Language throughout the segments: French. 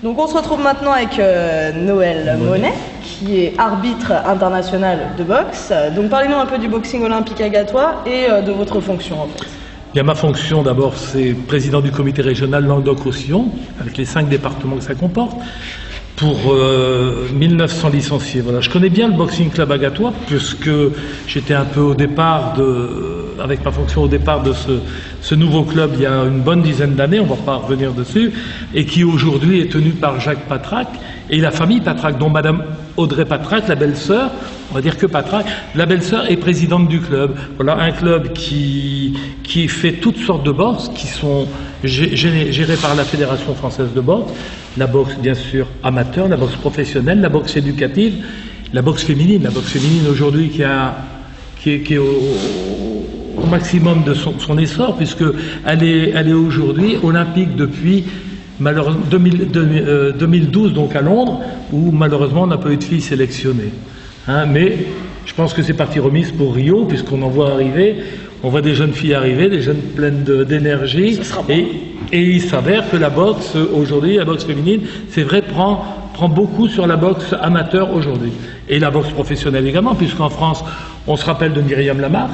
Donc on se retrouve maintenant avec Noël Monet, qui est arbitre international de boxe. Donc parlez-nous un peu du boxing olympique agatois et de votre fonction en fait. Bien, ma fonction d'abord, c'est président du comité régional Languedoc-Roussillon, avec les 5 départements que ça comporte, pour 1900 licenciés. Voilà. Je connais bien le boxing club agatois, puisque j'étais un peu au départ avec ma fonction au départ de ce nouveau club il y a une bonne dizaine d'années, on ne va pas revenir dessus, et qui aujourd'hui est tenu par Jacques Patrac et la famille Patrac, dont Madame Audrey Patrac, la belle-sœur, on va dire que Patrac, la belle-sœur est présidente du club. Voilà, un club qui fait toutes sortes de boxe, qui sont gérés par la Fédération française de boxe, la boxe bien sûr amateur, la boxe professionnelle, la boxe éducative, la boxe féminine aujourd'hui qui est au maximum de son essor, puisque elle est aujourd'hui olympique depuis 2012, donc à Londres, où malheureusement on n'a pas eu de filles sélectionnées. Mais je pense que c'est partie remise pour Rio, puisqu'on en voit arriver, on voit des jeunes filles arriver, des jeunes pleines d'énergie, et il s'avère que la boxe aujourd'hui, la boxe féminine, c'est vrai, prend beaucoup sur la boxe amateur aujourd'hui, et la boxe professionnelle également, puisqu'en France, on se rappelle de Myriam Lamar,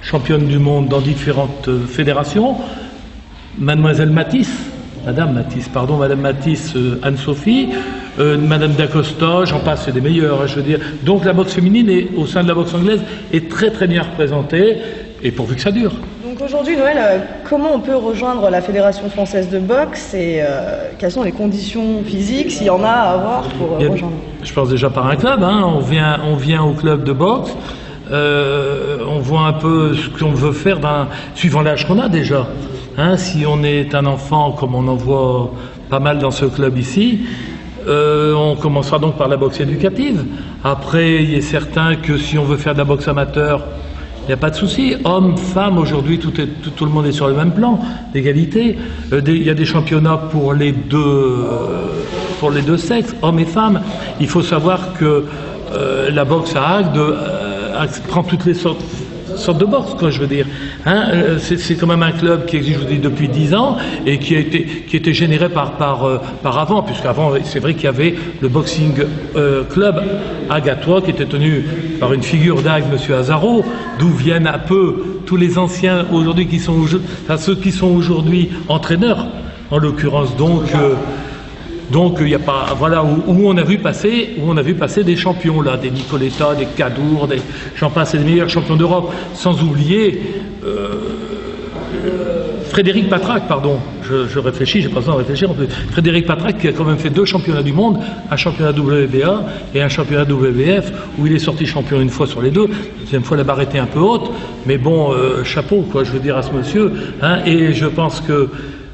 championne du monde dans différentes fédérations, Madame Matisse, Anne-Sophie, Madame D'Acosta, j'en passe, c'est des meilleurs, je veux dire. Donc la boxe féminine, au sein de la boxe anglaise, est très très bien représentée, et pourvu que ça dure. Donc aujourd'hui, Noël, comment on peut rejoindre la Fédération française de boxe et quelles sont les conditions physiques, s'il y en a à avoir pour rejoindre? Je pense déjà par un club, on vient au club de boxe, on voit un peu ce qu'on veut faire, suivant l'âge qu'on a déjà. Si on est un enfant, comme on en voit pas mal dans ce club ici, on commencera donc par la boxe éducative. Après, il est certain que si on veut faire de la boxe amateur, il n'y a pas de souci. Hommes, femmes, aujourd'hui, tout le monde est sur le même plan d'égalité. Il y a des championnats pour les deux sexes, hommes et femmes. Il faut savoir que la boxe à Agde prend toutes les sortes de boxe, quoi, je veux dire. C'est quand même un club qui existe, je vous dis, depuis 10 ans et qui était généré par avant, puisqu'avant, c'est vrai qu'il y avait le boxing club agatois qui était tenu par une figure d'Agde, M. Azaro, d'où viennent un peu tous les anciens aujourd'hui ceux qui sont aujourd'hui entraîneurs, en l'occurrence. Donc il y a pas, voilà, où on a vu passer des champions là, des Nicoletta, des Cadour, j'en passe, des meilleurs champions d'Europe, sans oublier Frédéric Patrac, pardon, je réfléchis, j'ai pas besoin de réfléchir en plus. Frédéric Patrac qui a quand même fait 2 championnats du monde, un championnat WBA et un championnat WBF, où il est sorti champion une fois sur les 2, la deuxième fois la barre était un peu haute, mais bon, chapeau, quoi, je veux dire à ce monsieur, et je pense que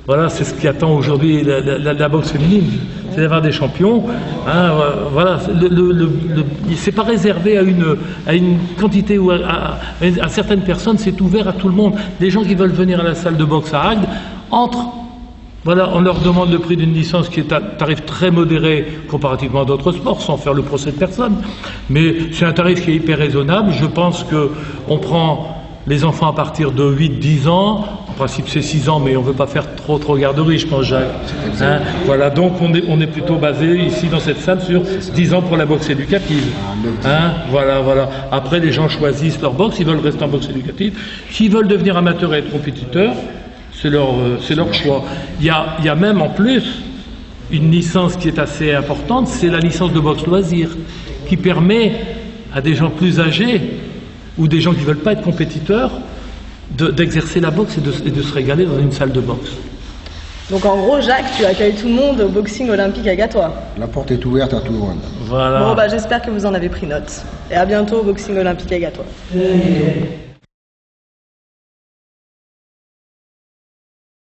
voilà, c'est ce qui attend aujourd'hui la boxe féminine, c'est d'avoir des champions. Voilà, c'est pas réservé à une quantité ou à certaines personnes, c'est ouvert à tout le monde. Les gens qui veulent venir à la salle de boxe à Agde entrent. Voilà, on leur demande le prix d'une licence qui est un tarif très modéré comparativement à d'autres sports, sans faire le procès de personne. Mais c'est un tarif qui est hyper raisonnable. Je pense qu'on prend les enfants à partir de 8-10 ans. En principe, c'est 6 ans, mais on ne veut pas faire trop garderie, je pense, Jacques. Voilà, donc on est plutôt basé ici dans cette salle sur 10 ans pour la boxe éducative. Voilà. Après, les gens choisissent leur boxe, ils veulent rester en boxe éducative. S'ils veulent devenir amateurs et être compétiteurs, c'est leur choix. Il y a même en plus une licence qui est assez importante, c'est la licence de boxe loisir, qui permet à des gens plus âgés ou des gens qui ne veulent pas être compétiteurs d'exercer la boxe et de se régaler dans une salle de boxe. Donc en gros, Jacques, tu accueilles tout le monde au boxing olympique agatois. La porte est ouverte à tout le monde. Voilà. Bon, j'espère que vous en avez pris note. Et à bientôt au boxing olympique agatois.